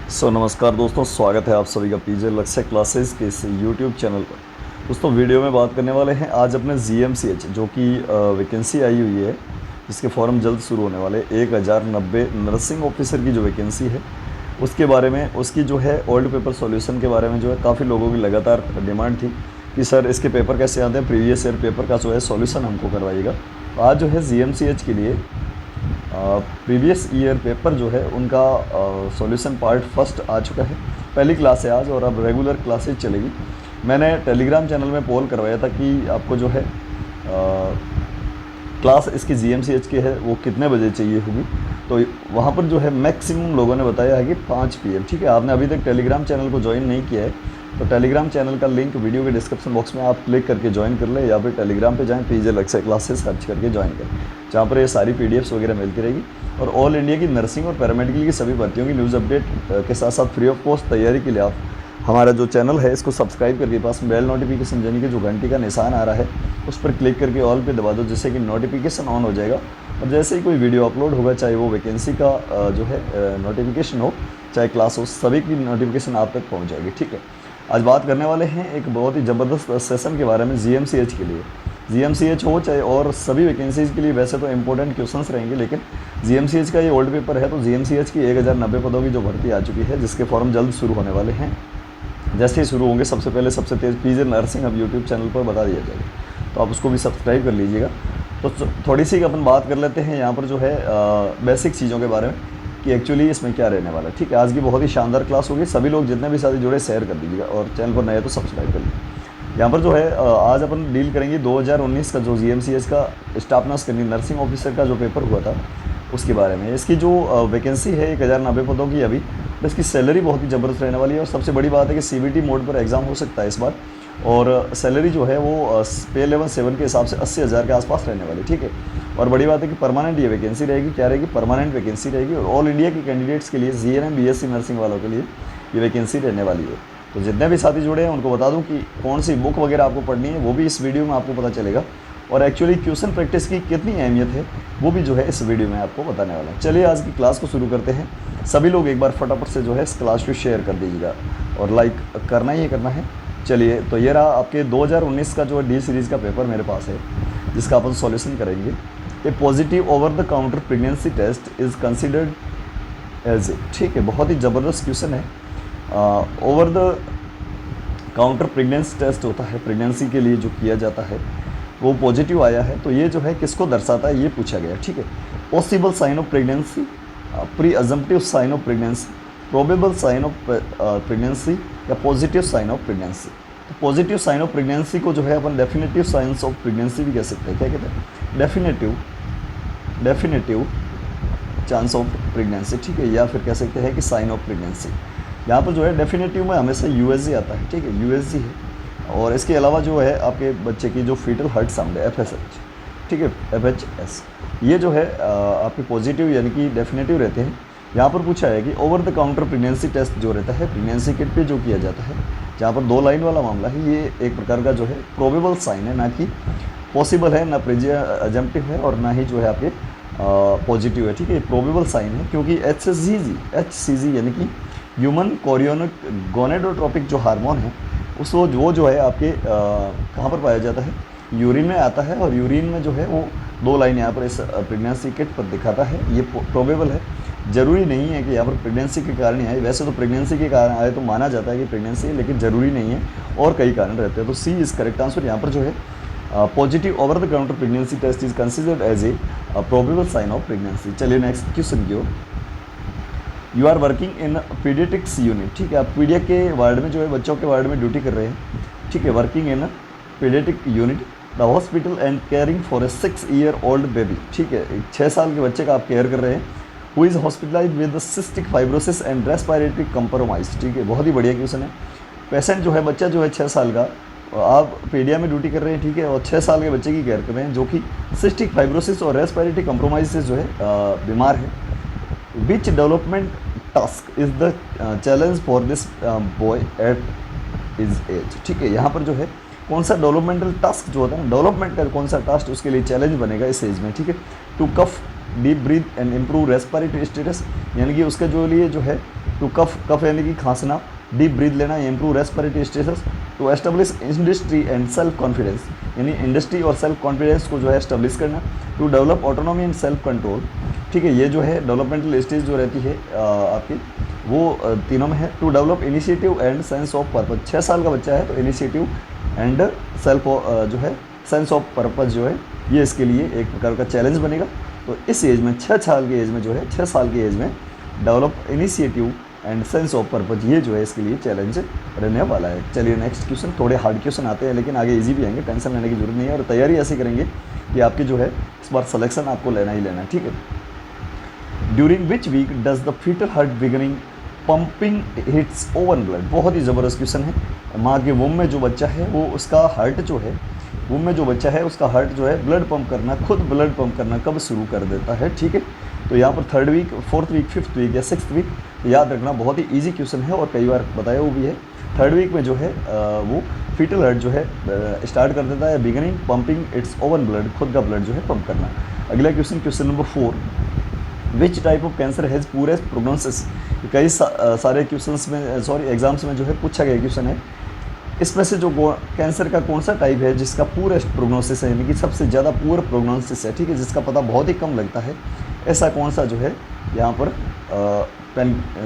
नमस्कार दोस्तों, स्वागत है आप सभी का पीजे लक्ष्य क्लासेस के इस यूट्यूब चैनल पर। दोस्तों वीडियो में बात करने वाले हैं आज अपने जीएमसीएच जो कि वैकेंसी आई हुई है, जिसके फॉर्म जल्द शुरू होने वाले 1090 नर्सिंग ऑफिसर की जो वैकेंसी है उसके बारे में, उसकी जो है ओल्ड पेपर सॉल्यूशन के बारे में जो है काफ़ी लोगों की लगातार डिमांड थी कि सर इसके पेपर कैसे आते हैं, प्रीवियस ईयर पेपर का जो है सॉल्यूशन हमको करवाइएगा। आज जो है जीएमसीएच के लिए प्रीवियस ईयर पेपर जो है उनका सॉल्यूशन पार्ट फर्स्ट आ चुका है। पहली क्लास है आज और अब रेगुलर क्लासेज चलेगी। मैंने टेलीग्राम चैनल में पोल करवाया था कि आपको जो है क्लास इसकी जीएमसीएच की है वो कितने बजे चाहिए होगी, तो वहाँ पर जो है मैक्सिमम लोगों ने बताया है कि 5 PM। ठीक है, आपने अभी तक टेलीग्राम चैनल को ज्वाइन नहीं किया है तो टेलीग्राम चैनल का लिंक वीडियो के डिस्क्रिप्शन बॉक्स में आप क्लिक करके ज्वाइन कर लें, या फिर टेलीग्राम पे जाएं, पीजे लक्ष्य क्लासेस सर्च करके ज्वाइन करें, जहाँ पर ये सारी PDFs वगैरह मिलती रहेगी। और ऑल इंडिया की नर्सिंग और पैरामेडिकल की सभी भर्तियों की न्यूज़ अपडेट के साथ साथ फ्री ऑफ कॉस्ट तैयारी के लिए आप हमारा जो चैनल है इसको सब्सक्राइब करके पास बेल नोटिफिकेशन यानी कि जो घंटी का निशान आ रहा है उस पर क्लिक करके ऑल पे दबा दो, जिससे कि नोटिफिकेशन ऑन हो जाएगा। और जैसे ही कोई वीडियो अपलोड होगा, चाहे वो वैकेंसी का जो है नोटिफिकेशन हो, चाहे क्लास हो, सभी की नोटिफिकेशन आप तक पहुँच जाएगी। ठीक है, आज बात करने वाले हैं एक बहुत ही ज़बरदस्त सेशन के बारे में जीएमसीएच के लिए। जीएमसीएच हो चाहे और सभी वैकेंसीज़ के लिए वैसे तो इंपॉर्टेंट क्वेश्चंस रहेंगे, लेकिन जीएमसीएच का ये ओल्ड पेपर है तो जीएमसीएच की 1090 पदों की जो भर्ती आ चुकी है, जिसके फॉर्म जल्द शुरू होने वाले हैं। जैसे ही शुरू होंगे सबसे पहले सबसे तेज़ पीजे नर्सिंग अब यूट्यूब चैनल पर बता दिया जाएगा, तो आप उसको भी सब्सक्राइब कर लीजिएगा। तो थोड़ी सी अपन बात कर लेते हैं यहाँ पर जो है बेसिक चीज़ों के बारे में कि एक्चुअली इसमें क्या रहने वाला है। ठीक है, आज की बहुत ही शानदार क्लास होगी। सभी लोग जितने भी साथी जुड़े शेयर कर दीजिएगा और चैनल पर नए हैं तो सब्सक्राइब कर लीजिए। यहाँ पर जो है आज अपन डील करेंगे 2019 का जो जीएमसीएच का staff nurse candy nursing officer का जो पेपर हुआ था उसके बारे में। इसकी जो वैकेंसी है 1090 पदों की अभी, तो इसकी सैलरी बहुत ही ज़बरदस्त रहने वाली है। और सबसे बड़ी बात है कि CBT मोड पर एग्ज़ाम हो सकता है इस बार, और सैलरी जो है वो पे लेवल 7 के हिसाब से 80,000 के आसपास रहने वाली। ठीक है, और बड़ी बात है कि परमानेंट ये वैकेंसी रहेगी। क्या रहेगी? परमानेंट वैकेंसी रहेगी। और ऑल इंडिया के कैंडिडेट्स के लिए GNM BSc नर्सिंग वालों के लिए ये वैकेंसी रहने वाली है। तो जितने भी साथी जुड़े हैं उनको बता दूं कि कौन सी बुक वगैरह आपको पढ़नी है वो भी इस वीडियो में आपको पता चलेगा, और एक्चुअली क्वेश्चन प्रैक्टिस की कितनी अहमियत है वो भी जो है इस वीडियो में आपको बताने वाला है। चलिए आज की क्लास को शुरू करते हैं। सभी लोग एक बार फटाफट से जो है इस क्लास को शेयर कर दीजिएगा और लाइक करना ही करना है। चलिए, तो ये रहा आपके 2019 का जो D सीरीज़ का पेपर मेरे पास है, जिसका अपन सॉल्यूशन करेंगे। A positive over the counter pregnancy test is considered as a, ठीक है, बहुत ही ज़बरदस्त क्वेश्चन है। Over the counter pregnancy test होता है, प्रेगनेंसी के लिए जो किया जाता है वो पॉजिटिव आया है, तो ये जो है किसको दर्शाता है ये पूछा गया। ठीक है, possible sign of pregnancy, presumptive sign of pregnancy, probable sign of pregnancy या पॉजिटिव साइन ऑफ प्रेगनेंसी। तो पॉजिटिव साइन ऑफ प्रेगनेंसी को जो है अपन डेफिनेटिव साइंस ऑफ प्रेगनेंसी भी कह सकते हैं। क्या कहते हैं? Definitive chance of pregnancy. ठीक है, या फिर कह सकते हैं कि साइन ऑफ प्रेगनेंसी। यहाँ पर जो है डेफिनेटिव में हमेशा USG आता है। ठीक है, USG है। और इसके अलावा जो है आपके बच्चे की जो फीटल हार्ट साउंड है FSH, ठीक है, FHS, ये जो है आपके पॉजिटिव यानी कि डेफिनेटिव रहते हैं। यहाँ पर पूछा है कि over the counter pregnancy test जो रहता है प्रेगनेंसी किट पे जो किया जाता है, जहाँ पर 2 लाइन वाला मामला है, ये एक प्रकार का जो है प्रोबेबल साइन है, ना कि पॉसिबल है, ना प्री अजम्पटिव है और ना ही जो है आपके पॉजिटिव है। ठीक है, प्रोबेबल साइन है क्योंकि HCG यानी कि ह्यूमन कोरियोनिक गोनेडोट्रोपिक जो हार्मोन है उसको वो जो है आपके कहाँ पर पाया जाता है? यूरिन में आता है। और यूरिन में जो है वो 2 लाइन यहाँ पर इस प्रेगनेंसी किट पर दिखाता है। ये प्रोबेबल है, ज़रूरी नहीं है कि यहाँ पर प्रेगनेंसी के कारण ही आए। वैसे तो प्रेगनेंसी के कारण आए तो माना जाता है कि प्रेगनेंसी है, लेकिन ज़रूरी नहीं है और कई कारण रहते हैं। तो C इज़ करेक्ट आंसर। यहाँ पर जो है positive over the counter pregnancy test is considered as a probable sign of pregnancy. चलिए नेक्स्ट क्वेश्चन की ओर। You are working in paediatrics unit. ठीक है, आप पीडिया के वार्ड में जो है बच्चों के वार्ड में ड्यूटी कर रहे हैं। ठीक है, working in paediatric unit the hospital and caring for a 6 year old baby. ठीक है, एक 6 साल के बच्चे का आप केयर कर रहे हैं। Who is hospitalize with cystic fibrosis and respiratory compromise. ठीक है, बहुत ही बढ़िया क्वेश्चन है। पेशेंट जो है बच्चा जो है 6 साल का, आप पीडिया में ड्यूटी कर रहे हैं। ठीक है, और 6 साल के बच्चे की केयर कर रहे हैं जो कि सिस्टिक फाइब्रोसिस और रेस्पिरेटरी कंप्रोमाइज से जो है बीमार है। Which development task is the challenge for this boy at his age। ठीक है, यहाँ पर जो है कौन सा डेवलपमेंटल टास्क जो होता है ना, डेवलपमेंट का कौन सा टास्क उसके लिए चैलेंज बनेगा इस एज में। ठीक है, to cough deep breath and improve respiratory status, यानी कि उसके जो लिए जो है टू कफ यानी कि खांसना, डीप ब्रीथ लेना, improve respiratory status, to establish industry and self confidence, यानी इंडस्ट्री और सेल्फ कॉन्फिडेंस को जो है एस्टेब्लिश करना, to develop autonomy and self control, ठीक है, ये जो है डेवलपमेंटल स्टेज जो रहती है आपकी वो तीनों में है, to develop initiative and sense of purpose, 6 साल का बच्चा है तो इनिशिएटिव एंड सेल्फ जो है सेंस ऑफ पर्पज जो है ये इसके लिए एक प्रकार का चैलेंज बनेगा। तो इस एज में 6 साल की एज में जो है 6 साल की एज में develop initiative and sense of purpose ये जो है इसके लिए चैलेंज रहने वाला है। चलिए नेक्स्ट क्वेश्चन, थोड़े हार्ड क्वेश्चन आते हैं लेकिन आगे इजी भी आएंगे, टेंशन लेने की जरूरत नहीं है, और तैयारी ऐसे करेंगे कि आपकी जो है इस बार सिलेक्शन आपको लेना ही लेना है, ठीक है। During which week does the fetal heart beginning pumping its own blood, बहुत ही ज़बरदस्त क्वेश्चन है। माँ के वुम में जो बच्चा है वो उसका हार्ट जो है, वुम में जो बच्चा है उसका हार्ट जो है ब्लड पंप करना, खुद ब्लड पंप करना कब शुरू कर देता है, ठीक है। तो यहाँ पर 3rd week, 4th week, 5th week या 6th वीक, याद रखना, बहुत ही इजी क्वेश्चन है और कई बार बताया वो भी है। 3rd वीक में जो है वो फीटल हार्ट जो है स्टार्ट कर देता है beginning pumping it's oven blood, खुद का ब्लड जो है पंप करना। अगला question, question number 4, which type of cancer has purest prognosis, कई सारे क्वेश्चंस में एग्जाम्स में जो है पूछा गया क्वेश्चन है। इसमें से जो कैंसर का कौन सा टाइप है जिसका पूरेस्ट प्रोग्नोसिस है, यानी कि सबसे ज़्यादा पुअर प्रोग्नोसिस है, ठीक है, जिसका पता बहुत ही कम लगता है, ऐसा कौन सा जो है यहाँ पर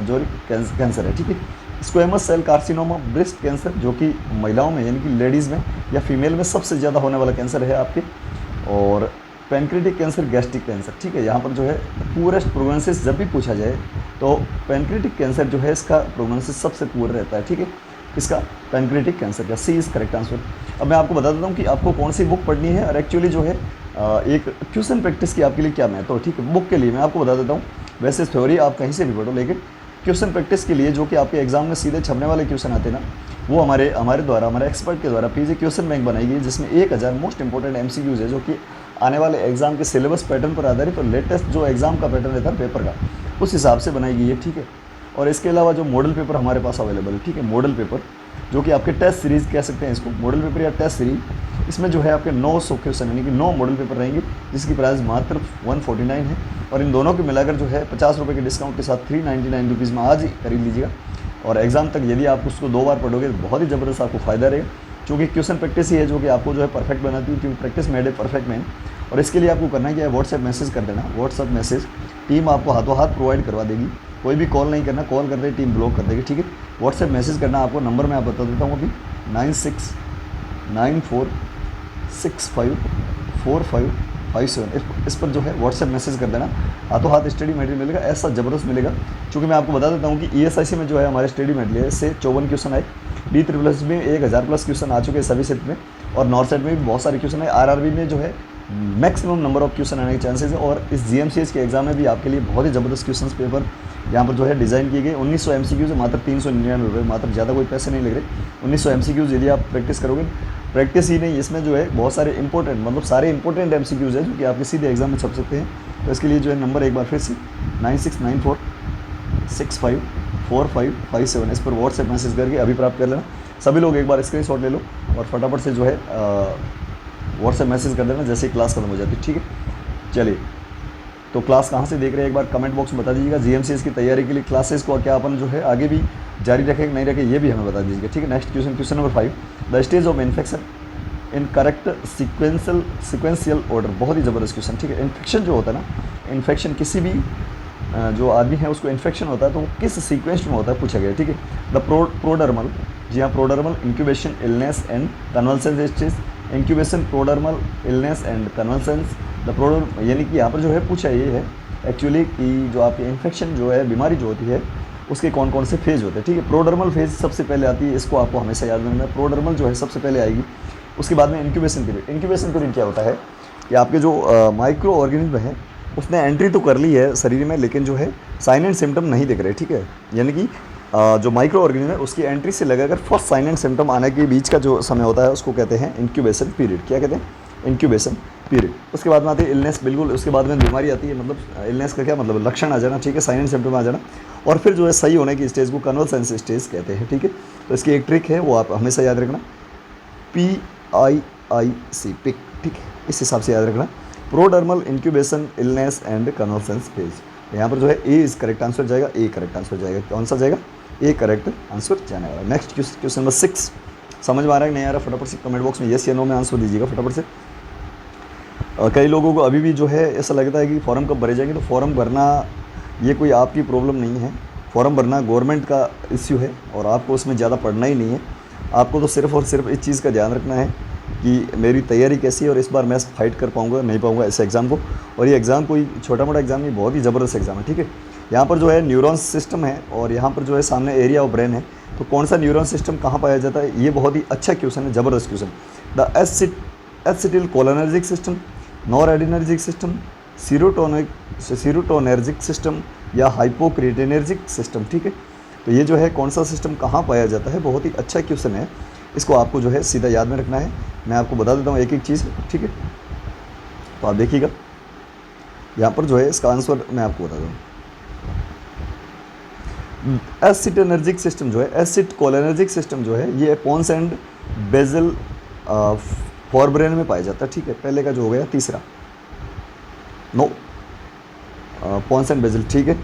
जो कैंसर है, ठीक है। Squamous cell carcinoma, breast cancer जो कि महिलाओं में यानी कि लेडीज़ में या फीमेल में सबसे ज़्यादा होने वाला कैंसर है आपके, और पैनक्रेटिक कैंसर, गैस्ट्रिक कैंसर, ठीक है। यहाँ पर जो है पूरेस्ट प्रोग्नोसिस जब भी पूछा जाए तो पैनक्रेटिक कैंसर जो है इसका प्रोग्नोसिस सबसे पुअर रहता है, ठीक है, इसका पैनक्रेटिक कैंसर का, सी इज़ करेक्ट आंसर। अब मैं आपको बता देता हूँ कि आपको कौन सी बुक पढ़नी है, और एक्चुअली जो है एक क्वेश्चन प्रैक्टिस की आपके लिए क्या महत्व है, ठीक है। बुक के लिए मैं आपको बता देता हूँ, वैसे थ्योरी आप कहीं से भी पढ़ो, लेकिन क्वेश्चन प्रैक्टिस के लिए जो कि आपके एग्जाम में सीधे छपने वाले क्वेश्चन आते हैं ना, वो हमारे द्वारा, हमारे एक्सपर्ट के द्वारा पीजी क्वेश्चन बैंक बनाई गई, जिसमें 1000 मोस्ट इंपॉर्टेंट MCQs है जो कि आने वाले एग्जाम के सिलेबस पैटर्न पर आधारित और लेटेस्ट जो एग्जाम का पैटर्न रहता है पेपर का, उस हिसाब से बनाई गई है, ठीक है। और इसके अलावा जो मॉडल पेपर हमारे पास अवेलेबल है, ठीक है, मॉडल पेपर जो कि आपके टेस्ट सीरीज़ कह सकते हैं इसको, मॉडल पेपर या टेस्ट सीरीज, इसमें जो है आपके 900 क्वेश्चन यानी कि 9 मॉडल पेपर रहेंगे, जिसकी प्राइस मात्र 149 है, और इन दोनों को मिलाकर जो है 50 रुपये के डिस्काउंट के साथ 399 रुपीज़ में आज ही खरीद लीजिएगा। और एग्जाम तक यदि आप उसको 2 बार पढ़ोगे तो बहुत ही ज़बरदस्त आपको फ़ायदा रहेगा, क्योंकि क्वेश्चन प्रैक्टिस ही है जो कि आपको जो है परफेक्ट बनाती है, क्योंकि practice made a perfect man. और इसके लिए आपको करना क्या है, व्हाट्सएप मैसेज कर देना, व्हाट्सएप मैसेज टीम आपको हाथों हाथ प्रोवाइड करवा देगी, कोई भी कॉल नहीं करना, कॉल करते ही टीम ब्लॉक कर देगी, ठीक है। व्हाट्सएप मैसेज करना आपको, नंबर मैं आप बता देता हूँ अभी, 9694654557, इस पर जो है व्हाट्सएप मैसेज कर देना, हाथों हाथ स्टडी मटेरियल मिलेगा, ऐसा ज़बरदस्त मिलेगा। क्योंकि मैं आपको बता देता हूँ कि ESIC में जो है हमारे स्टडी मटेरियल से 54 क्वेश्चन आए, DSSS में 1000+ क्वेश्चन आ चुके हैं सभी सेट में, और नॉर्थ सेट में भी बहुत सारे क्वेश्चन आए, RRB में जो है मैक्सिमम नंबर ऑफ क्वेश्चन आने के चांसेस है, और इस GMCH के एग्जाम में भी आपके लिए बहुत ही ज़बरदस्त क्वेश्चन पेपर यहाँ पर जो है डिज़ाइन किए गए। 1900 MCQ से मात्र 399 रुपये, मात्र ज़्यादा कोई पैसे नहीं लग रहे। 1900 MCQ यदि आप प्रैक्टिस करोगे, प्रैक्टिस ही नहीं, इसमें जो है बहुत सारे इंपॉर्टेंट, मतलब सारे इंपॉर्टेंट MCQs है जो कि आपके सीधे एग्जाम में छप सकते हैं। तो इसके लिए जो है नंबर एक बार फिर से 9694654557, इस पर व्हाट्सएप मैसेज करके अभी प्राप्त कर लेना। सभी लोग एक बार स्क्रीनशॉट ले लो और फटाफट से जो है व्हाट्सएप मैसेज कर देना जैसे ही क्लास खत्म हो जाती है, ठीक है। चलिए, तो क्लास कहाँ से देख रहे हैं एक बार कमेंट बॉक्स में बता दीजिएगा। GMCH की तैयारी के लिए क्लासेस को क्या अपन जो है आगे भी जारी रखें कि नहीं रखें, ये भी हमें बता दीजिएगा, ठीक है। Next question, question number 5, the stage of infection in correct sequential order, बहुत ही ज़बरदस्त क्वेश्चन, ठीक है। इन्फेक्शन जो होता है ना, इन्फेक्शन किसी भी जो आदमी है उसको इन्फेक्शन होता है तो वो किस सीक्वेंस में होता है पूछा गया, ठीक है। द प्रोडर्मल, जी हाँ, prodromal incubation illness and convalescence stage, incubation prodromal illness and convalescence, the prodrome, यानी कि यहाँ पर जो है पूछा ये है एक्चुअली कि जो आपकी इन्फेक्शन जो है, बीमारी जो होती है, उसके कौन कौन से फेज़ होते हैं, ठीक है। प्रोडर्मल फेज़ सबसे पहले आती है, इसको आपको हमेशा याद रखना है, प्रोडर्मल जो है सबसे पहले आएगी। उसके बाद में इंक्यूबेशन पीरियड, इंक्यूबेशन पीरियड क्या होता है कि आपके जो माइक्रो ऑर्गेनिज्म है उसने एंट्री तो कर ली है शरीर में, लेकिन जो है साइन एंड सिम्टम नहीं दिख रहे, ठीक है। यानी कि जो माइक्रो ऑर्गेनिज्म है उसकी एंट्री से लगाकर फर्स्ट साइन एंड सिम्टम आने के बीच का जो समय होता है उसको कहते हैं इंक्यूबेशन पीरियड। क्या कहते हैं? Incubation period. उसके बाद में आती है इलनेस, बिल्कुल उसके बाद में बीमारी आती है, मतलब इलनेस का क्या मतलब, लक्षण आ जाना, ठीक है, साइन एंड सिम्टम आ जाना, और फिर जो है सही होने की स्टेज को कन्वल्सेंस स्टेज कहते हैं, ठीक है। तो इसकी एक ट्रिक है, वो आप हमेशा याद रखना, PIIC, पिक, ठीक है, इस हिसाब से याद रखना, प्रोडर्मल इंक्यूबेशन इलनेस एंड कन्वल्सेंस फेज। तो यहाँ पर जो है ए इज करेक्ट आंसर जाएगा, ए करेक्ट आंसर जाएगा। कौन सा जाएगा? ए करेक्ट आंसर जाने वाला। नेक्स्ट क्वेश्चन नंबर 6, समझ में आ रहा है कि नहीं आ रहा? फटाफट से कमेंट बॉक्स में येस या नो में आंसर दीजिएगा फटाफट से। कई लोगों को अभी भी जो है ऐसा लगता है कि फॉर्म कब भरे जाएंगे, तो फॉर्म भरना ये कोई आपकी प्रॉब्लम नहीं है। फॉर्म भरना गवर्नमेंट का इश्यू है और आपको उसमें ज़्यादा पढ़ना ही नहीं है। आपको तो सिर्फ और सिर्फ इस चीज़ का ध्यान रखना है कि मेरी तैयारी कैसी है और इस बार मैं फाइट कर पाऊँगा नहीं पाऊँगा ऐसे एग्ज़ाम को। और ये एग्ज़ाम कोई छोटा मोटा एग्ज़ाम नहीं, बहुत ही ज़बरदस्त एग्ज़ाम है, ठीक है। यहाँ पर जो है न्यूरॉन सिस्टम है और यहाँ पर जो है सामने एरिया ऑफ ब्रेन है। तो कौन सा न्यूरॉन सिस्टम कहाँ पाया जाता है? ये बहुत ही अच्छा क्वेश्चन है, ज़बरदस्त question. The acetylcholinergic system, noradrenergic system, serotonergic system या हाइपोक्रेटिनर्जिक सिस्टम, ठीक है। तो ये जो है कौन सा सिस्टम कहाँ पाया जाता है, बहुत ही अच्छा क्वेश्चन है। इसको आपको जो है सीधा याद में रखना है। मैं आपको बता देता हूँ एक एक चीज़, ठीक है। तो आप देखिएगा यहाँ पर जो है इसका आंसर मैं आपको बता दूँ। एसिटोनर्जिक सिस्टम जो है, एसिड कोलिनर्जिक सिस्टम जो है, ये पोन्स एंड बेजल फोरब्रेन में पाया जाता है, ठीक है। पहले का जो हो गया तीसरा, नो, पोन्स एंड बेजल, ठीक है।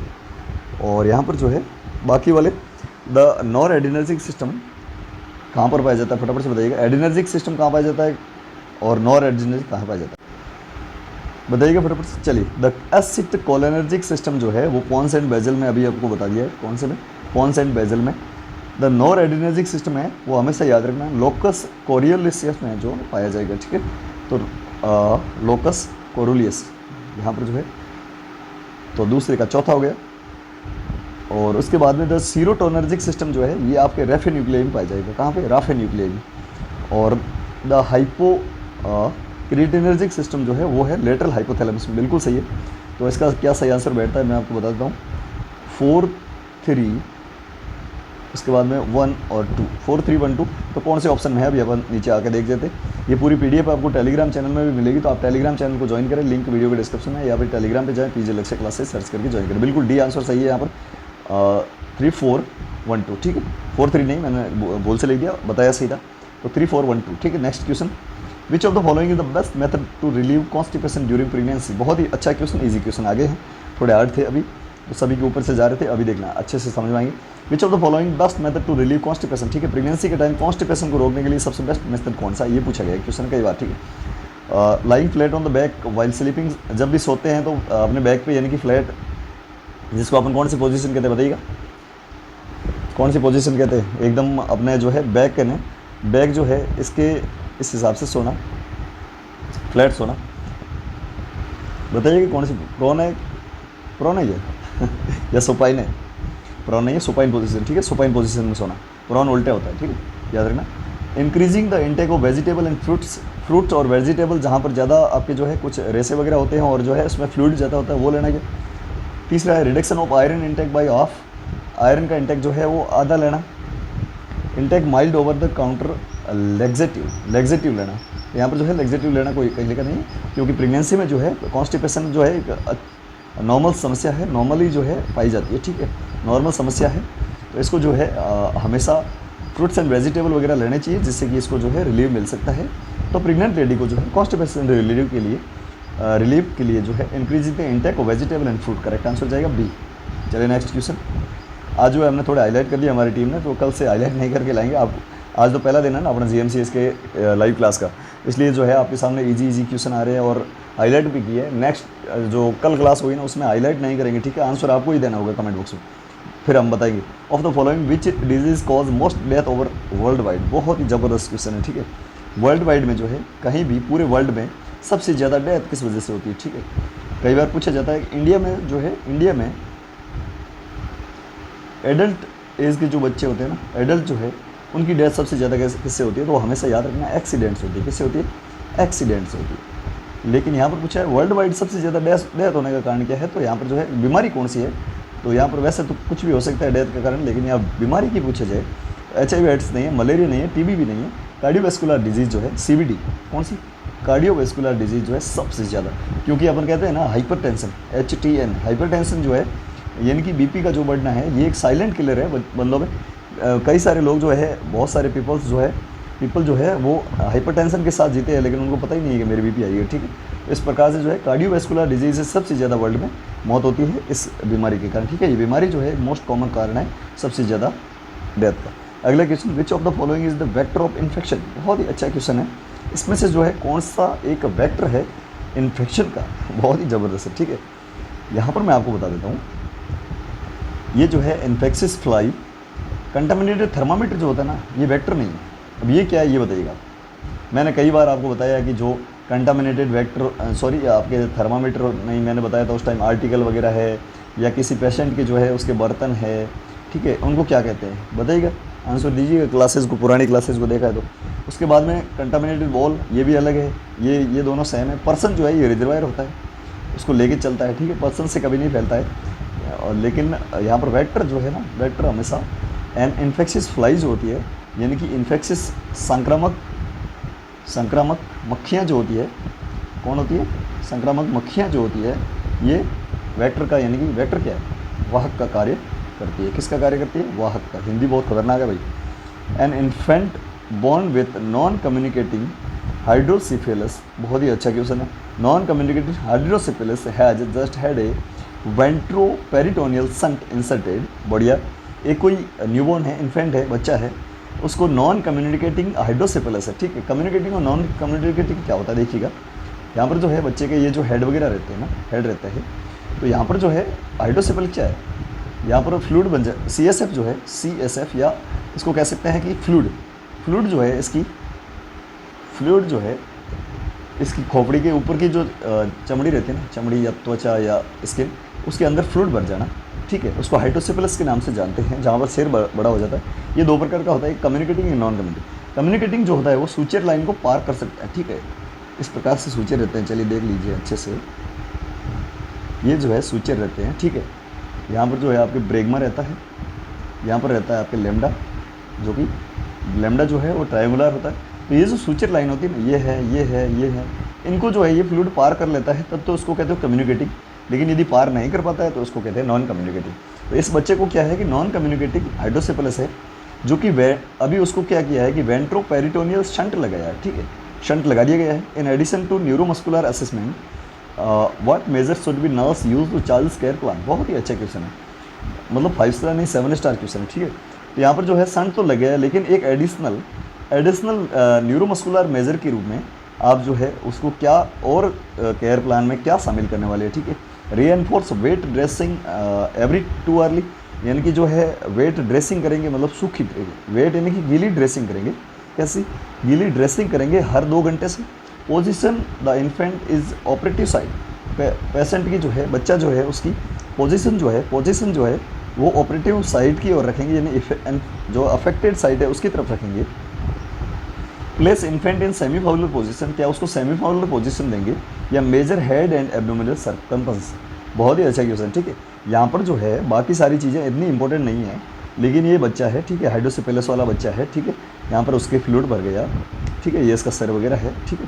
और यहाँ पर जो है बाकी वाले द नॉर एडिनर्जिक सिस्टम कहाँ पर पाया जाता है, फटाफट से बताइएगा। एडिनर्जिक सिस्टम कहाँ पाया जाता है और नॉर एडिनर्जिक कहाँ पाया जाता है, बताइएगा फटाफट से। चलिए, द एसिटोकोलिनर्जिक सिस्टम जो है वो पोन्स एंड बेजल में, अभी आपको बता दिया है कौन से में, पोन्स एंड बेजल में। द नॉर एडिनर्जिक सिस्टम है वो हमेशा याद रखना है, लोकस कोरियोलियस में जो पाया जाएगा, ठीक है। तो लोकस कोरियोलियस यहाँ पर जो है, तो दूसरे का चौथा हो गया। और उसके बाद में द सीरोटोनर्जिक सिस्टम जो है ये आपके रेफे न्यूक्लियाई में पाया जाएगा, कहाँ पे? राफे न्यूक्लियाई में। और द हाइपोक्रेटिनर्जिक सिस्टम जो है वो है लेटरल हाइपोथैलेमस में, बिल्कुल सही है। तो इसका क्या सही आंसर बैठता है मैं आपको बता देता हूँ, 4, 3, उसके बाद में 1 और 2, 4, 3, 1, 2। तो कौन से ऑप्शन में है अभी अपन नीचे आके देख लेते। ये पूरी पीडीएफ आपको टेलीग्राम चैनल में भी मिलेगी, तो आप टेलीग्राम चैनल को ज्वाइन करें, लिंक वीडियो के डिस्क्रिप्शन में, या फिर टेलीग्राम पे जाएं, पीजे लक्ष्य क्लासेस सर्च करके ज्वाइन करें। बिल्कुल डी आंसर सही है यहाँ पर, 3, 4, 1, 2, ठीक है। 4, 3 नहीं, मैंने बोल से ले दिया, बताया सही था। तो 3, 4, 1, 2, ठीक है। Next question, which of the following is the best method to relieve constipation during pregnancy. बहुत ही अच्छा क्वेश्चन, ईजी क्वेश्चन आगे हैं, थोड़े हार्ड थे अभी, तो सभी के ऊपर से जा रहे थे, अभी देखना अच्छे से समझ में आएंगे। Which of the following best method to relieve constipation, ठीक है। प्रेगनेंसी के टाइम कॉन्स्टिपेशन को रोकने के लिए सबसे बेस्ट मेथड कौन सा, ये पूछा गया क्वेश्चन कई बार, ठीक है। Lying flat on the back while sleeping, जब भी सोते हैं तो अपने बैक पे यानी कि फ्लैट, जिसको अपन कौन सी पोजीशन कहते हैं बताइएगा, कौन सी पोजीशन कहते हैं? एकदम अपने जो है बैक के ने, बैक जो है इसके इस हिसाब से सोना, फ्लैट सोना। बताइए कि कौन सी, प्रोन है, प्रोन है ये या सुपाइन है? प्रोन नहीं है, सुपाइन पोजीशन, ठीक है। सुपाइन पोजीशन में सोना, प्रोन उल्टे होता है, ठीक है, याद रखना। Increasing the intake of vegetable and fruits और वेजिटेबल, जहाँ पर ज़्यादा आपके जो है कुछ रेसे वगैरह होते हैं और जो है उसमें फ्लूइड ज़्यादा होता है, वो लेना क्या। तीसरा है reduction of iron intake by of, iron का इंटेक जो है वो आधा लेना। Intake mild over the counter laxative लेना। यहाँ पर जो है लेग्जेटिव लेना कोई कहीं लिखा नहीं है, क्योंकि प्रेगनेंसी में जो है कॉन्स्टिपेशन जो है एक नॉर्मल समस्या है, नॉर्मली जो है पाई जाती है, ठीक है, नॉर्मल समस्या है। तो इसको जो है हमेशा फ्रूट्स एंड वेजिटेबल वगैरह लेने चाहिए, जिससे कि इसको जो है रिलीव मिल सकता है। तो प्रेग्नेंट लेडी को जो है कॉन्स्टिपेशन रिलीव के लिए जो है increase the intake of vegetable and fruit, correct answer जाएगा बी। चलिए नेक्स्ट क्वेश्चन। आज जो है हमने थोड़ा हाईलाइट कर दिया हमारी टीम ने, तो कल से हाईलाइट नहीं करके लाएंगे आप। आज तो पहला दिन है ना अपना GMCS के लाइव क्लास का, इसलिए जो है आपके सामने इजी क्वेश्चन आ रहे हैं और हाईलाइट भी किए हैं। नेक्स्ट जो कल क्लास हुई ना उसमें हाईलाइट नहीं करेंगे, ठीक है। आंसर आपको ही देना होगा कमेंट बॉक्स में, फिर हम बताएंगे। Of the following which disease cause most death over world wide, बहुत ही ज़बरदस्त क्वेश्चन है, ठीक है। वर्ल्ड वाइड में जो है कहीं भी पूरे वर्ल्ड में सबसे ज़्यादा डेथ किस वजह से होती है, ठीक है। कई बार पूछा जाता है कि इंडिया में जो है, इंडिया में एडल्ट एज के जो बच्चे होते हैं ना, एडल्ट जो है उनकी डेथ सबसे ज़्यादा किससे होती है, तो हमेशा याद रखना एक्सीडेंट्स होती है। किससे होती है? एक्सीडेंट्स होती है। लेकिन यहाँ पर पूछा है वर्ल्ड वाइड सबसे ज़्यादा डेथ होने का कारण क्या है, तो यहाँ पर जो है बीमारी कौन सी है, तो यहाँ पर वैसे तो कुछ भी हो सकता है डेथ का कारण, लेकिन यहाँ बीमारी की पूछा जाए HIV एड्स नहीं है, मलेरिया नहीं है, TB भी नहीं है, कार्डियोवैस्कुलर डिजीज़ जो है CVD, कौन सी? कार्डियोवैस्कुलर डिजीज़ जो है सबसे ज़्यादा, क्योंकि अपन कहते हैं ना हाइपरटेंशन, HTN, हाइपरटेंशन जो है यानी कि BP का जो बढ़ना है, ये एक साइलेंट किलर है बंदों में। कई सारे लोग जो है, बहुत सारे पीपल जो है वो हाइपरटेंशन के साथ जीते हैं, लेकिन उनको पता ही नहीं है कि मेरी BP आई है, ठीक है। तो इस प्रकार से जो है कार्डियोवैस्कुलर डिजीज से सबसे ज़्यादा वर्ल्ड में मौत होती है इस बीमारी के कारण, ठीक है। ये बीमारी जो है मोस्ट कॉमन कारण है सबसे ज़्यादा डेथ का। अगला question, which of the following is the vector of infection. बहुत ही अच्छा क्वेश्चन है। इसमें से जो है कौन सा एक वेक्टर है इन्फेक्शन का, बहुत ही ज़बरदस्त है, ठीक है। यहाँ पर मैं आपको बता देता हूँ, ये जो है इन्फेक्शियस फ्लाई कंटामिनेटेड थर्मामीटर जो होता है ना, ये वेक्टर नहीं है। अब ये क्या है ये बताइएगा। मैंने कई बार आपको बताया कि जो कंटामिनेटेड वेक्टर सॉरी आपके थर्मामीटर नहीं, मैंने बताया था उस टाइम आर्टिकल वगैरह है या किसी पेशेंट के जो है उसके बर्तन है, ठीक है, उनको क्या कहते हैं बताइएगा, आंसर दीजिएगा। क्लासेस को, पुरानी क्लासेस को देखा है तो। उसके बाद में कंटामिनेटेड बॉल, ये भी अलग है, ये दोनों सेम है। पर्सन जो है ये रिजर्वायर होता है, उसको लेके चलता है, ठीक है, पर्सन से कभी नहीं फैलता है। और लेकिन यहाँ पर वेक्टर जो है ना, वेक्टर हमेशा एन इन्फेक्शियस फ्लाई जो होती है, यानी कि इन्फेक्शियस संक्रामक मक्खियाँ जो होती है, कौन होती है, संक्रामक मक्खियाँ जो होती है, ये वेक्टर का, यानी कि वेक्टर क्या है, वाहक का कार्य करती है। किसका कार्य करती है, वाहक का। हिंदी बहुत खतरनाक है भाई। An infant born with non communicating hydrocephalus, बहुत ही अच्छा क्वेश्चन है। Non communicating hydrocephalus has just had a ventriculoperitoneal shunt inserted. बढ़िया। एक कोई न्यूबॉर्न है, इन्फेंट है, बच्चा है, उसको नॉन कम्युनिकेटिंग हाइड्रोसिफिलस है, ठीक है। कम्युनिकेटिंग और नॉन कम्युनिकेटिंग क्या होता है देखिएगा। यहाँ पर जो है बच्चे के ये जो हेड वगैरह रहते हैं ना, हेड रहता है, तो यहाँ पर जो है हाइड्रोसिफिलस क्या है, यहाँ पर फ्लूइड बन जाए, CSF जो है, CSF, या इसको कह सकते हैं कि फ्लूइड जो है इसकी, फ्लूइड जो है इसकी खोपड़ी के ऊपर की जो चमड़ी रहती है ना, चमड़ी या त्वचा या स्किन, उसके अंदर फ्लूइड भर जाना, ठीक है, उसको हाइड्रोसिफिलस के नाम से जानते हैं, जहाँ पर सिर बड़ा हो जाता है। ये दो प्रकार का होता है, कम्युनिकेटिंग या नॉन कम्युनिकेटिंग। कम्युनिकेटिंग जो होता है वो सूचर लाइन को पार कर सकता है, ठीक है, इस प्रकार से सूचर रहते हैं। चलिए देख लीजिए अच्छे से, ये जो है सूचर रहते हैं, ठीक है। यहाँ पर जो है आपके ब्रेगमा रहता है, यहाँ पर रहता है आपके लेमडा, जो कि लेमडा जो है वो ट्रायंगुलर होता है। तो ये जो सूचर लाइन होती है ना, ये है, इनको जो है ये फ्लूइड पार कर लेता है, तब तो उसको कहते हो कम्युनिकेटिंग। लेकिन यदि पार नहीं कर पाता है तो उसको कहते हैं नॉन कम्युनिकेटिंग। तो इस बच्चे को क्या है कि नॉन कम्युनिकेटिंग हाइड्रोसिफिलस है, जो कि अभी उसको क्या किया है कि वेंट्रोपेरिटोनियल शंट लगाया है, ठीक है, शंट लगा दिया गया है। In addition to neuromuscular assessment what measures should be nurse use to child's care plan. बहुत ही अच्छा क्वेश्चन है, मतलब 5 स्टार नहीं 7 स्टार क्वेश्चन है, ठीक है। तो यहाँ पर जो है शंट तो लगे है, लेकिन एक एडिशनल न्यूरोमस्कुलर मेजर के रूप में आप जो है उसको क्या और केयर प्लान में क्या शामिल करने वाले हैं, ठीक है। रीएनफोर्स वेट ड्रेसिंग एवरी 2 आवर्ली, यानी कि जो है वेट ड्रेसिंग करेंगे, मतलब सूखी वेट यानी कि गीली ड्रेसिंग करेंगे। कैसी गीली ड्रेसिंग करेंगे हर 2 घंटे से। Position the infant is operative side, patient की जो है, बच्चा जो है उसकी पोजीशन जो है वो ऑपरेटिव साइड की ओर रखेंगे, यानी जो अफेक्टेड साइड है उसकी तरफ रखेंगे। Place infant in semi Fowler position, क्या उसको सेमीफाउलर पोजीशन देंगे, या measure head and abdominal circumference. बहुत ही अच्छा क्वेश्चन, ठीक है। यहाँ पर जो है बाकी सारी चीज़ें इतनी इंपॉर्टेंट नहीं है, लेकिन ये बच्चा है, ठीक है, हाइड्रोसिफिलस वाला बच्चा है, ठीक है। यहाँ पर उसके फ्लूइड भर गया, ठीक है, ये इसका सर वगैरह है, ठीक है।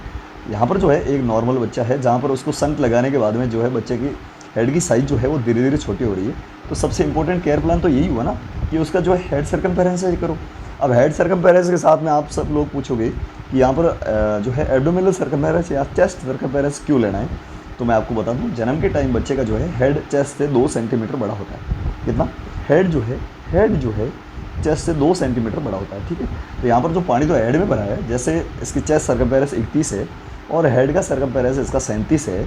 यहाँ पर जो है एक नॉर्मल बच्चा है, जहाँ पर उसको संट लगाने के बाद में जो है बच्चे की हेड की साइज़ जो है वो धीरे धीरे छोटी हो रही है। तो सबसे इंपॉर्टेंट केयर प्लान तो यही हुआ ना कि उसका जो है हेड सर्कमफेरेंस करो। अब हेड सर्कमफेरेंस के साथ में आप सब लोग पूछोगे कि यहाँ पर जो है एब्डोमिनल सर्कमफेरेंस या चेस्ट सर्कमफेरेंस क्यों लेना है, तो मैं आपको बता दूँ, जन्म के टाइम बच्चे का जो है हेड चेस्ट से 2 सेंटीमीटर बड़ा होता है। कितना? हेड जो है चेस्ट से 2 सेंटीमीटर बड़ा होता है, ठीक है। तो यहाँ पर जो पानी तो हेड में भरा है, जैसे इसकी चेस्ट सर्कमफेरेंस 31 है और हेड का सर्कमफेरेंस इसका 37 है,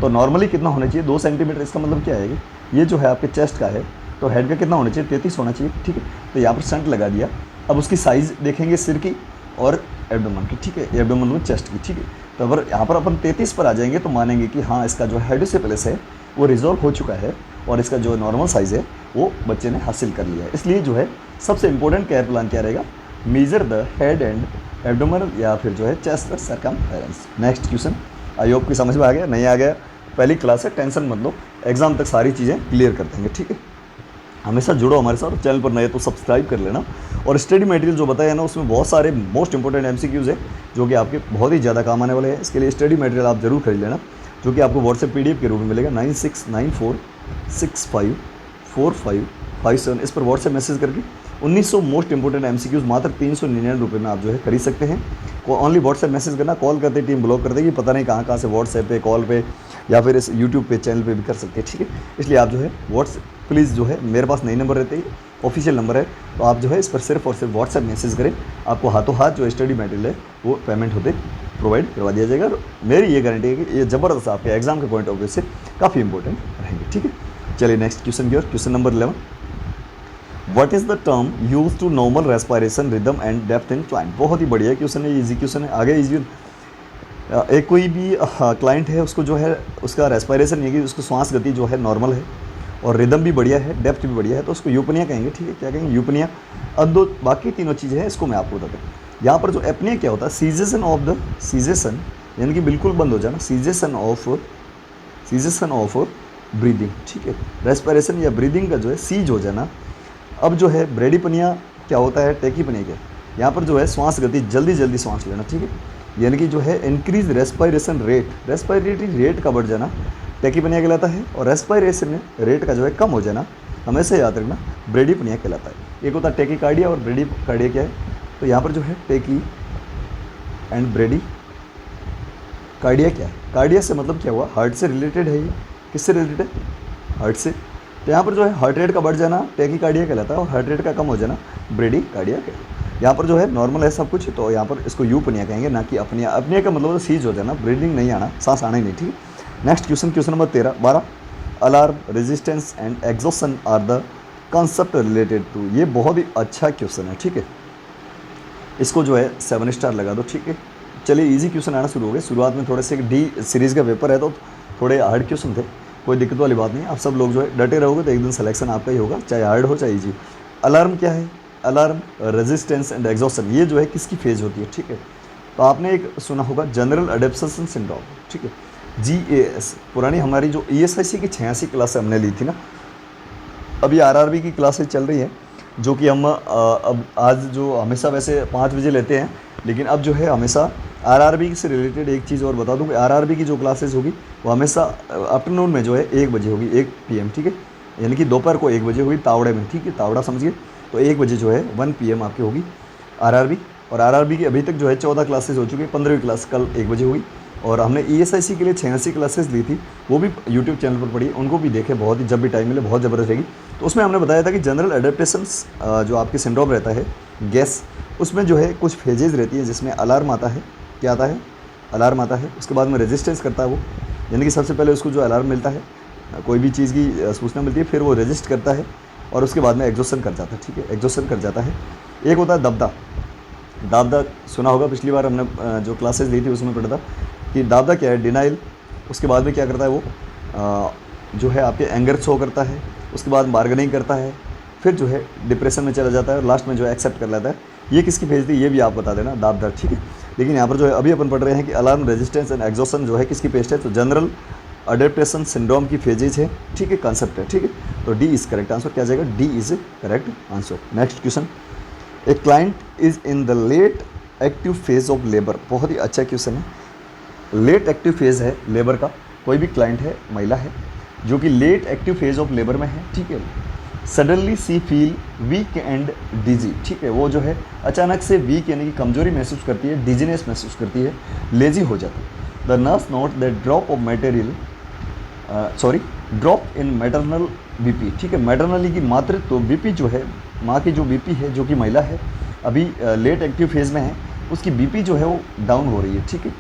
तो नॉर्मली कितना होना चाहिए, 2 सेंटीमीटर। इसका मतलब क्या है कि ये जो है आपके चेस्ट का है, तो हेड का कितना होना चाहिए, 33 होना चाहिए, ठीक है। तो यहाँ पर शंट लगा दिया। अब उसकी साइज़ देखेंगे सिर की और एब्डोमेन की, ठीक है, एब्डोमेन और चेस्ट की, ठीक है। तो अगर यहाँ पर अपन 33 पर आ जाएंगे तो मानेंगे कि हाँ इसका जो हाइड्रोसिफिलस है वो रिजॉल्व हो चुका है और इसका जो नॉर्मल साइज़ है वो बच्चे ने हासिल कर लिया है। इसलिए जो है सबसे इंपॉर्टेंट केयर प्लान क्या रहेगा, measure the head and abdomen या फिर जो है chest circumference. Next question, I hope की समझ में आ गया, नहीं आ गया पहली क्लास है, टेंशन मत लो, एग्जाम तक सारी चीज़ें क्लियर कर देंगे, ठीक है। हमेशा जुड़ो हमारे साथ, चैनल पर नए तो सब्सक्राइब कर लेना। और स्टडी मटेरियल जो बताया ना उसमें बहुत सारे मोस्ट इंपॉर्टेंट MCQs है जो कि आपके बहुत ही ज़्यादा काम आने वाले हैं। इसके लिए स्टडी मटेरियल आप जरूर खरीद लेना, जो कि आपको व्हाट्सएप PDF के रूप में मिलेगा। 9694654557 इस पर व्हाट्सएप मैसेज करके 1900 मोस्ट इंपॉर्टेंट MCQs मात्र 399 रुपये में आप जो है खरीद सकते हैं। ओनली व्हाट्सएप मैसेज करना, कॉल करते टीम ब्लॉक कर देगी, पता नहीं कहाँ कहाँ से व्हाट्सएप पे, कॉल पे या फिर इस यूट्यूब पे चैनल पे भी कर सकते हैं, ठीक है। इसलिए आप जो है प्लीज़ जो है, मेरे पास नई नंबर रहते हैं, ऑफिशियल नंबर है, तो आप जो है इस पर सिर्फ और सिर्फ व्हाट्सएप मैसेज करें, आपको हाथों हाथ जो स्टडी मटेरियल है वो पेमेंट होते प्रोवाइड करवा दिया जाएगा। और मेरी ये गारंटी है कि ये ज़बरदस्त आपके एग्जाम के पॉइंट ऑफ व्यू से काफ़ी इंपॉर्टेंट रहेंगे, ठीक है। चलिए नेक्स्ट क्वेश्चन की ओर, question number 11, what is the term use to normal respiration rhythm and depth in client. बहुत ही बढ़िया क्वेश्चन है, इजी क्वेश्चन है। आगे इजी, एक कोई भी क्लाइंट है, उसको जो है उसका रेस्पिरेशन ये कि उसको श्वास गति जो है नॉर्मल है और रिदम भी बढ़िया है, डेप्थ भी बढ़िया है, तो उसको यूपनिया कहेंगे, ठीक है। क्या कहेंगे? यूपनिया। अब दो बाकी तीनों चीज़ें हैं, इसको मैं आपको बताता हूँ। यहाँ पर जो एपनिया क्या होता है, सीजेशन यानी कि बिल्कुल बंद हो जाना, सीजेशन ऑफ ब्रीदिंग, ठीक है। रेस्पिरेशन या ब्रीदिंग का जो है सीज हो जाना। अब जो है ब्रेडीपनिया क्या होता है, टेकीपनिया क्या, यहाँ पर जो है श्वास गति जल्दी जल्दी श्वास लेना, ठीक है, यानी कि जो है increase respiration rate, respiratory rate का बढ़ जाना टेकीपनिया कहलाता है। और रेस्पिरेशन रेट का जो है कम हो जाना, हमेशा याद रखना, ब्रेडीपनिया कहलाता है। एक होता है टेकीकार्डिया और ब्रेडीकार्डिया क्या है, तो यहाँ पर जो है टेकी एंड ब्रेडी कार्डिया क्या है, कार्डिया से मतलब क्या हुआ, हार्ट से रिलेटेड है। ये किससे रिलेटेड है? हार्ट से। तो यहाँ पर जो है हार्ट रेट का बढ़ जाना टेकीकार्डिया कहलाता है और हार्ट रेट का कम हो जाना ब्रेडीकार्डिया कहलाता है। यहाँ पर जो है नॉर्मल है सब कुछ, तो यहाँ पर इसको यूपनिया कहेंगे, ना कि अपनिया। अपनिया का मतलब सीज हो जाना, ब्रीदिंग नहीं आना, सांस आना ही नहीं, ठीक है। Next question, question number 12, alarm, resistance and exhaustion are the concept related to. ये बहुत ही अच्छा क्वेश्चन है, ठीक है। इसको जो है 7 स्टार लगा दो, ठीक है। चलिए इजी क्वेश्चन आना शुरू हो गए। शुरुआत में थोड़े से डी सीरीज़ का पेपर है तो थोड़े हार्ड क्वेश्चन थे, कोई दिक्कत वाली बात नहीं। आप सब लोग जो है डटे रहोगे तो एक दिन सिलेक्शन आपका ही होगा, चाहे हार्ड हो चाहे इजी। अलार्म क्या है? अलार्म, रेजिस्टेंस एंड एग्जॉशन, ये जो है किसकी फेज होती है, ठीक है। तो आपने एक सुना होगा जनरल अडेप्शन सिंड्रोम, ठीक है, GAS। पुरानी हमारी जो ESIC की 86 क्लासें हमने ली थी ना, अभी RRB की क्लासेज चल रही है, जो कि हम अब आज जो हमेशा वैसे 5 बजे लेते हैं, लेकिन अब जो है हमेशा RRB से रिलेटेड एक चीज़ और बता दूं कि RRB की जो क्लासेस होगी वो हमेशा आफ्टरनून में जो है 1 बजे होगी, 1 PM, ठीक है, यानी कि दोपहर को 1 बजे होगी तावड़े में, ठीक है, तावड़ा समझिए। तो 1 बजे जो है 1 PM आपकी होगी RRB। और RRB की अभी तक जो है 14 क्लासेस हो चुकी है, 15वीं क्लास कल 1 बजे होगी। और हमने ESIC के लिए 86 क्लासेस ली थी, वो भी यूट्यूब चैनल पर पढ़ी, उनको भी देखे, बहुत ही, जब भी टाइम मिले बहुत ज़बरदस्त रहेगी। तो उसमें हमने बताया था कि जनरल एडेप्टेशंस जो आपके सिंड्रोम रहता है गैस, उसमें जो है कुछ फेजेज़ रहती है, जिसमें अलार्म आता है। क्या आता है? अलार्म आता है। उसके बाद में रेजिस्टेंस करता है वो, यानी कि सबसे पहले उसको जो अलार्म मिलता है, कोई भी चीज़ की सूचना मिलती है, फिर वो रजिस्ट करता है और उसके बाद में एग्जॉशन कर जाता है, ठीक है, एग्जॉशन कर जाता है। एक होता है दबदा। दाबदा सुना होगा, पिछली बार हमने जो क्लासेस ली थी उसमें पढ़ा था कि दाबदा क्या है, डिनाइल। उसके बाद में क्या करता है वो, जो है आपके एंगर शो करता है, उसके बाद बार्गेनिंग करता है, फिर जो है डिप्रेशन में चला जाता है और लास्ट में जो है एक्सेप्ट कर लेता है। ये किसकी फेज थी, ये भी आप बता देना, दाबदा, ठीक है। लेकिन यहाँ पर जो है अभी अपन पढ़ रहे हैं कि अलार्म, रेजिस्टेंस एंड एग्जॉशन जो है किसकी फेज है, तो जनरल अडेप्टेशन सिंड्रोम की फेजेज है, ठीक है, कॉन्सेप्ट है, ठीक है। तो डी इज करेक्ट आंसर। क्या जाएगा? D is correct answer. Next question, a client is in the late active phase of labour. बहुत ही अच्छा क्वेश्चन है। लेट एक्टिव फेज है लेबर का, कोई भी क्लाइंट है, महिला है, जो कि late active phase of labour में है, ठीक है। Suddenly she feel weak and dizzy, ठीक है, वो जो है अचानक से वीक यानी कि कमजोरी महसूस करती है, डिजीनेस महसूस करती है, लेजी हो जाती है। The nurse note that drop of material drop in maternal BP, ठीक है, मैटरनली की मातृत्व तो बीपी जो है, माँ की जो बीपी है, जो कि महिला है अभी लेट एक्टिव फेज में है, उसकी बीपी जो है वो डाउन हो रही है, ठीक है।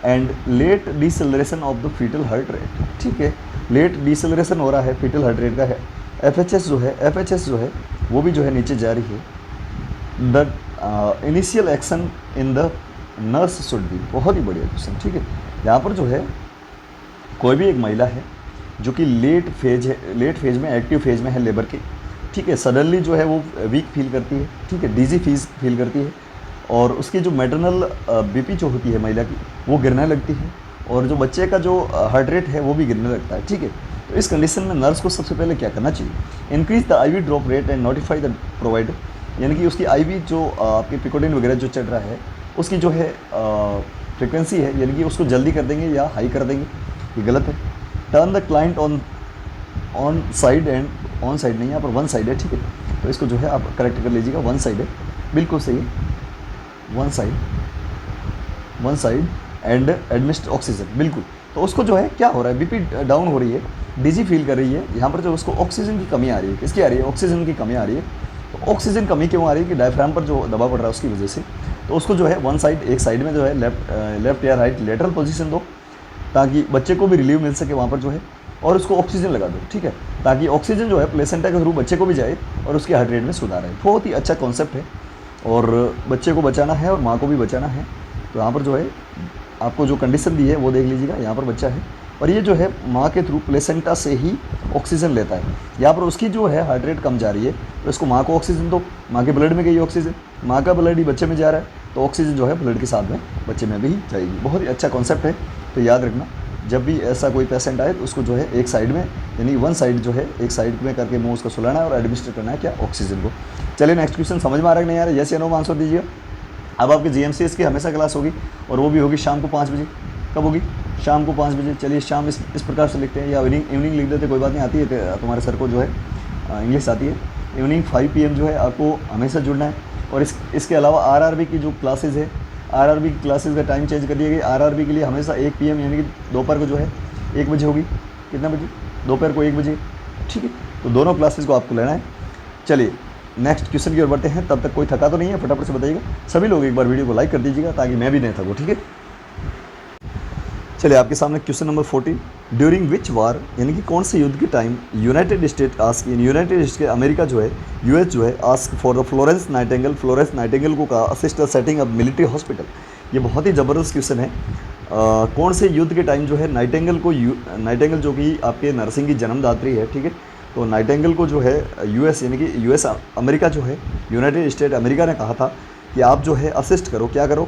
And late deceleration of the fetal heart rate, ठीक है, लेट डिसेलरेशन हो रहा है फीटल हार्ट रेट का है। FHS जो है वो भी जो है नीचे जा रही है। The initial action in the nurse should be. बहुत ही बढ़िया क्वेश्चन, ठीक है। यहाँ पर जो है कोई भी एक महिला है जो कि लेट फेज में, एक्टिव फेज में है लेबर की, ठीक है, सडनली जो है वो वीक फील करती है, ठीक है, डिजी फील करती है, और उसकी जो मैटरनल बीपी जो होती है महिला की वो गिरने लगती है, और जो बच्चे का जो हार्ट रेट है वो भी गिरने लगता है, ठीक है। तो इस कंडीशन में नर्स को सबसे पहले क्या करना चाहिए? Increase the IV drop rate and notify the provider, यानी कि उसकी IV जो आपकी पिकोटिन वगैरह जो चल रहा है उसकी जो है फ्रिक्वेंसी है, यानी कि उसको जल्दी कर देंगे या हाई कर देंगे, ये गलत है। Turn the client on side and on side नहीं, यहाँ पर वन साइड है, ठीक है, तो इसको जो है आप करेक्ट कर लीजिएगा, वन साइड है, बिल्कुल सही है, one side. One side and administer oxygen. बिल्कुल, तो उसको जो है क्या हो रहा है, बीपी डाउन हो रही है, डिजी फील कर रही है, यहाँ पर जो उसको ऑक्सीजन की कमी आ रही है। किसकी आ रही है? ऑक्सीजन की कमी आ रही है। तो ऑक्सीजन कमी क्यों आ रही है? कि डायफ्राम पर जो दबाव पड़ रहा है उसकी वजह से। तो उसको जो है वन साइड, एक साइड में जो है लेफ्ट या राइट लेटरल पोजीशन दो, ताकि बच्चे को भी रिलीव मिल सके वहाँ पर जो है, और उसको ऑक्सीजन लगा दो, ठीक है, ताकि ऑक्सीजन जो है प्लेसेंटा के थ्रू बच्चे को भी जाए और उसके हार्ट रेट में सुधार आए। बहुत ही अच्छा कॉन्सेप्ट है, और बच्चे को बचाना है और माँ को भी बचाना है। तो यहाँ पर जो है आपको जो कंडीशन दी है वो देख लीजिएगा। यहाँ पर बच्चा है और ये जो है माँ के थ्रू प्लेसेंटा से ही ऑक्सीजन लेता है। यहाँ पर उसकी जो है हार्ट रेट कम जा रही है, तो इसको माँ को ऑक्सीजन दो। माँ के ब्लड में गई ऑक्सीजन, माँ का ब्लड ही बच्चे में जा रहा है, तो ऑक्सीजन जो है ब्लड के साथ में बच्चे में भी जाएगी। बहुत ही अच्छा कॉन्सेप्ट है। तो याद रखना, जब भी ऐसा कोई पेशेंट आए तो उसको जो है एक साइड में, यानी वन साइड जो है एक साइड में करके मुँह उसको सुलाना है और एडमिनिस्टर करना है क्या? ऑक्सीजन को। चलिए नेक्स्ट क्वेश्चन समझ में आ रहा है नहीं आ रहा है? यस या नो में आंसर दीजिए। अब आपकी GMCS की हमेशा क्लास होगी, और वो भी होगी शाम को 5 बजे। कब होगी? शाम को 5 बजे। चलिए शाम इस प्रकार से लिखते हैं, या इवनिंग लिख देते, कोई बात नहीं, आती है तुम्हारे सर को जो है इंग्लिश आती है। इवनिंग 5 PM जो है आपको हमेशा जुड़ना है। और इसके अलावा RRB की जो क्लासेज़ है, RRB की क्लासेज़ का टाइम चेंज कर दिया गया। RRB के लिए हमेशा 1 PM यानी कि दोपहर को जो है 1 बजे होगी। कितना बजे? दोपहर को 1 बजे, ठीक है। तो दोनों क्लासेज़ को आपको लेना है। चलिए नेक्स्ट क्वेश्चन की ओर बढ़ते हैं। तब तक कोई थका तो नहीं है? फटाफट से बताइएगा। सभी लोग एक बार वीडियो को लाइक कर दीजिएगा ताकि मैं भी नहीं थकूँ, ठीक है। चलिए आपके सामने क्वेश्चन नंबर 14, ड्यूरिंग विच वार, यानी कि कौन से युद्ध के time United state ask, United state के अमेरिका जो है, US जो है, ask for the Florence Nightingale को कहा assist the setting up military hospital. ये बहुत ही ज़बरदस्त क्वेश्चन है। कौन से युद्ध के टाइम जो है नाइटिंगेल जो कि आपके नर्सिंग की जन्मदात्री है, ठीक है। तो नाइटिंगेल को जो है US यानी कि US अमेरिका जो है, यूनाइटेड स्टेट अमेरिका ने कहा था कि आप जो है असिस्ट करो, क्या करो?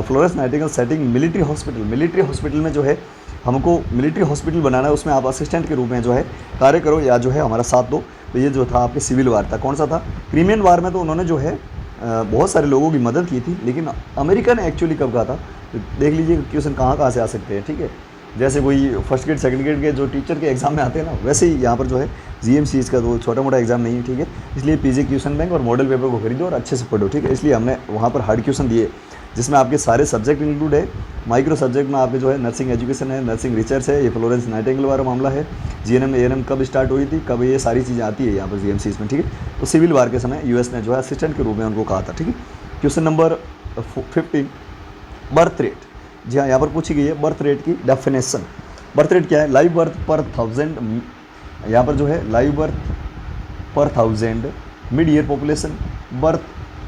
Florence Nightingale setting military hospital में जो है हमको मिलिट्री हॉस्पिटल बनाना है, उसमें आप असिस्टेंट के रूप में जो है कार्य करो, या जो है हमारा साथ दो। तो ये जो था आपके सिविल वार था। कौन सा था? क्रीमियन वार में तो उन्होंने जो है बहुत सारे लोगों की मदद की थी, लेकिन अमेरिका ने एक्चुअली कब कहा था? तो देख लीजिए क्वेश्चन कहाँ से आ सकते हैं, ठीक है। जैसे कोई फर्स्ट ग्रेड सेकंड ग्रेड के जो टीचर के एग्जाम में आते हैं ना, वैसे ही यहाँ पर जो है GMCS का तो छोटा मोटा एग्जाम नहीं है, ठीक है। इसलिए PG क्वेश्चन बैंक और मॉडल पेपर को खरीदो और अच्छे से पढ़ो, ठीक है। इसलिए हमने वहाँ पर हार्ड क्वेश्चन दिए, जिसमें आपके सारे सब्जेक्ट इंक्लूड है। माइक्रो सब्जेक्ट में आपके जो है नर्सिंग एजुकेशन है, नर्सिंग रिसर्च है, ये फ्लोरेंस नाइटिंगेल वाला मामला है, GNM ANM कब स्टार्ट हुई थी, कब, ये सारी चीज़ें आती है यहाँ पर GMCS में, ठीक है। तो सिविल वार के समय US ने जो है असिस्टेंट के रूप में उनको कहा था, ठीक है। Question number 15, birth rate. जी हाँ, यहाँ पर पूछी गई है बर्थ रेट की डेफिनेशन। बर्थ रेट क्या है? लाइव बर्थ पर 1000, यहाँ पर जो है लाइव बर्थ पर 1000 मिड ईयर पॉपुलेशन, बर्थ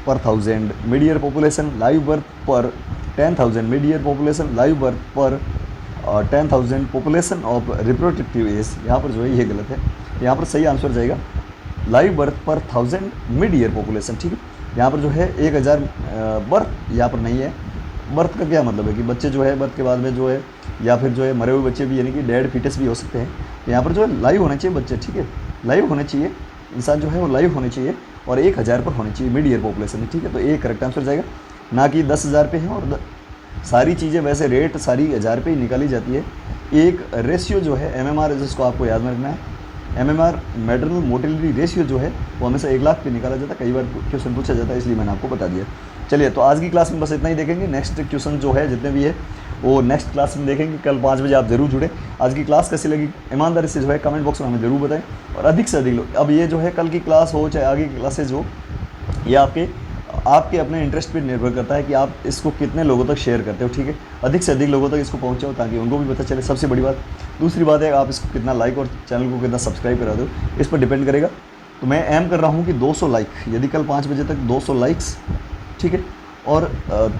पर 1000 mid year population, live birth पर 10,000 mid year population, live birth पर 10,000 पॉपुलेशन ऑफ रिप्रोडक्टिव एज। यहाँ पर जो है ये गलत है, यहाँ पर सही आंसर जाएगा लाइव बर्थ पर 1000 मिड ईयर पॉपुलेशन, ठीक है। यहाँ पर जो है 1000 बर्थ यहाँ पर नहीं है। बर्थ का क्या मतलब है कि बच्चे जो है बर्थ के बाद में जो है, या फिर जो है मरे हुए बच्चे भी, यानी कि डेड फीटस भी हो सकते हैं। यहाँ पर जो है लाइव होने चाहिए बच्चे, ठीक है। लाइव होने चाहिए, इंसान जो है वो लाइव होने चाहिए, और 1000 पर होनी चाहिए मिड ईयर पॉपुलेशन में, ठीक है। तो ये करेक्ट आंसर जाएगा, ना कि 10,000 पे है। और सारी चीज़ें वैसे रेट सारी 1000 पे ही निकाली जाती है। एक रेशियो जो है MMR, जिसको आपको याद में रखना है, MMR मैटरनल मोर्टेलिटी रेशियो जो है वो हमेशा 1 लाख पे निकाला जाता है। कई बार क्वेश्चन पूछा जाता है, इसलिए मैंने आपको बता दिया। चलिए, तो आज की क्लास में बस इतना ही देखेंगे। नेक्स्ट क्वेश्चन जो है जितने भी है वो नेक्स्ट क्लास में देखेंगे। कल 5 बजे आप जरूर जुड़े। आज की क्लास कैसी लगी ईमानदारी से जो है कमेंट बॉक्स में हमें ज़रूर बताएं, और अधिक से अधिक लोग, अब ये जो है कल की क्लास हो चाहे आगे की क्लासेज हो, ये आपके अपने इंटरेस्ट पे निर्भर करता है कि आप इसको कितने लोगों तक शेयर करते हो, ठीक है। अधिक से अधिक लोगों तक इसको पहुँचाओ ताकि उनको भी पता चले, सबसे बड़ी बात। दूसरी बात है आप इसको कितना लाइक और चैनल को कितना सब्सक्राइब करा दो, इस पर डिपेंड करेगा। तो मैं एम कर रहा हूँ कि 200 लाइक, यदि कल 5 बजे तक 200 लाइक्स, ठीक है, और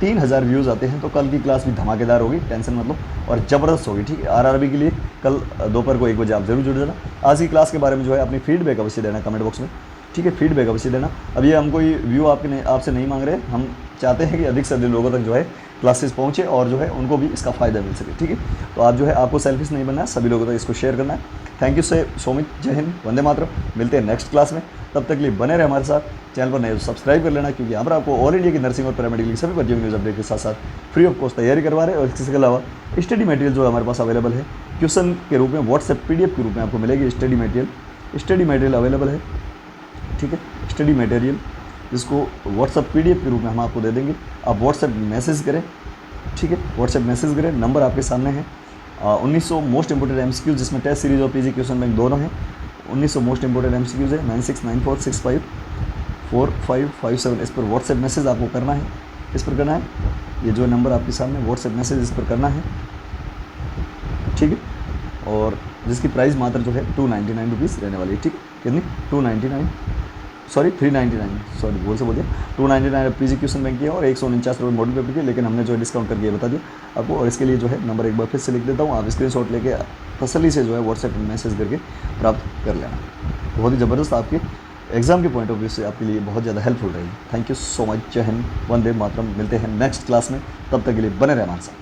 3000 व्यूज़ आते हैं तो कल की क्लास भी धमाकेदार होगी, टेंशन मत लो, और ज़बरदस्त होगी, ठीक है। RRB के लिए कल दोपहर को 1 बजे आप जरूर जुड़ जाना। आज की क्लास के बारे में जो है अपनी फीडबैक अवश्य देना कमेंट बॉक्स में, ठीक है। फीडबैक अवश्य देना। अब ये हम कोई व्यू आपसे नहीं मांग रहे, हम चाहते हैं कि अधिक से अधिक लोगों तक जो है क्लासेस पहुँचे और जो है उनको भी इसका फ़ायदा मिल सके, ठीक है। तो आप जो है आपको सेल्फिश नहीं बनना है, सभी लोगों तक इसको शेयर करना है। Thank you so much. जय हिंद, वंदे मातरम। मिलते हैं नेक्स्ट क्लास में, तब तक के लिए बने रहे हमारे साथ। चैनल पर नए सब्सक्राइब कर लेना, क्योंकि यहाँ पर आपको ऑल इंडिया की नर्सिंग और पैरामेडिकल की सभी भर्तियों की न्यूज़ अपडेट के साथ साथ फ्री ऑफ कॉस्ट तैयारी करवा रहे हैं। और इसके अलावा स्टडी मटेरियल जो हमारे पास अवेलेबल है क्वेश्चन के रूप में, व्हाट्सएप PDF के रूप में आपको मिलेगी। स्टडी मटेरियल अवेलेबल है, ठीक है। स्टडी मटेरियल जिसको व्हाट्सएप PDF के रूप में हम आपको दे देंगे। आप व्हाट्सएप मैसेज करें, ठीक है, व्हाट्सएप मैसेज करें, नंबर आपके सामने है। 1900 मोस्ट इंपोर्टेंट एमसीक्यूज जिसमें टेस्ट सीरीज और पीजी क्वेश्चन बैंक दोनों हैं। 1900 मोस्ट इंपोर्टेंट एमसीक्यूज है। 9694654557 इस पर व्हाट्सएप मैसेज आपको करना है, इस पर करना है। ये जो नंबर आपके सामने व्हाट्सएप मैसेज इस पर करना है, ठीक है। और जिसकी प्राइस मात्र जो है 299 रुपीज़ रहने वाली है, ठीक है। कितनी? 299 सॉरी 399 सॉरी बोल से बोल दिया। 299 पीजी क्वेश्चन बैंक की है और 149 रुपये मॉडल पेपर की, लेकिन हमने जो है डिस्काउंट करके ये बता दिया आपको। और इसके लिए जो है नंबर एक बार फिर से लिख देता हूँ, आप स्क्रीनशॉट लेके तसल्ली से जो है व्हाट्सएप में मैसेज करके प्राप्त कर लेना। बहुत ही ज़बरदस्त आपके एग्जाम के पॉइंट ऑफ व्यू से आपके लिए बहुत ज़्यादा हेल्पफुल रहेगी। Thank you so much. जय हिंद, वंदे मातरम। मिलते हैं नेक्स्ट क्लास में, तब तक के लिए बने रहे हमारे साथ।